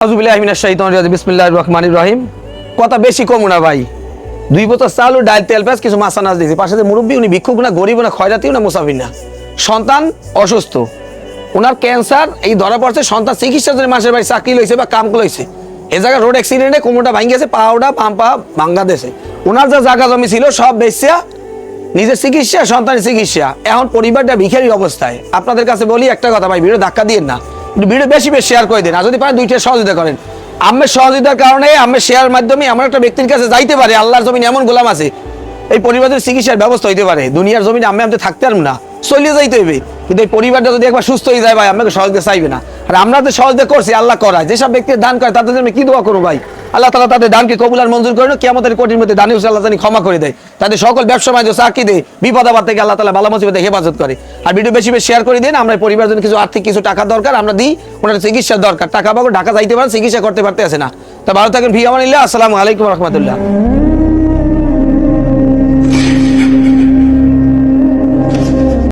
বিসমিল্লাহির রহমানির রহিম। কথা বেশি কম না ভাই, 2 বোতল চাল ও ডাল তেল পেঁয়াজ কিছু মাছ আনাজ দিয়েছে। পাশে মুরব্বী, উনি ভিক্ষুক না, গরিব না, খয়রাতিও না, মুসাফির না, সন্তান অসুস্থ, ওনার ক্যান্সার এই ধরা পড়ছে। সন্তান চিকিৎসার জন্য মাসের বাড়ি চাকরি লইছে বা কাম লইছে, এ জায়গায় রোড অ্যাক্সিডেন্টে কোমরটা ভাঙি গেছে, পাওটা পাম্পা বাংলাদেশে। ওনার যা জায়গা জমি ছিল সব বেচা, নিজের চিকিৎসা, সন্তানের চিকিৎসা। এখন পরিবারটা ভিখারি অবস্থায়। আপনাদের কাছে বলি একটা কথা ভাই, ভিডিও ধাক্কা দিয়েন না, ভিডিও বেশি শেয়ার করে দেন, আর যদি পারেন 2টা সহযোগিতা করেন। আমের সহযোগিতার কারণে আমের শেয়ার মাধ্যমে এমন একটা ব্যক্তির কাছে যাইতে পারে, আল্লাহর জমিন এমন গোলাম আছে, এই পরিবারের চিকিৎসার ব্যবস্থা হইতে পারে। দুনিয়ার জমিনে আমি থাকতে পারবো না, চলিয়ে যাইতে হইবে, কিন্তু এই পরিবারটা যদি একবার সুস্থ হয়ে যায় ভাই, আমাকে সহযোগিতা চাইবে না। আর আমরা তো সহযোগিতা করছি, আল্লাহ করায়। যেসব ব্যক্তি দান করে তাদের জন্য কি দোয়া করবো ভাই, আল্লাহ তাআলা তাদের দানকে কবুল আর মঞ্জুর করে, কিয়ামতের কঠিন মধ্যে দানি আল্লাহ জানি ক্ষমা করে দেয়, তাদের সকল ব্যবসা বাণিজ্য চাকরিতে বিপদ আপদ থেকে আল্লাহ তাআলা বালা মুসিবতে হেফাজত করে। আর ভিডিও বেশি শেয়ার করে দিন। আমরা পরিবারের জন্য কিছু আর্থিক কিছু টাকা দরকার, আমরা দিই, ওনার চিকিৎসার দরকার, টাকা পাবো, ঢাকা যাইতে পারেন, চিকিৎসা করতে পারতেছে না। তা ভালো থাকেন, ফি আমানিল্লাহ, আসসালামু আলাইকুম রহমতুল্লাহ।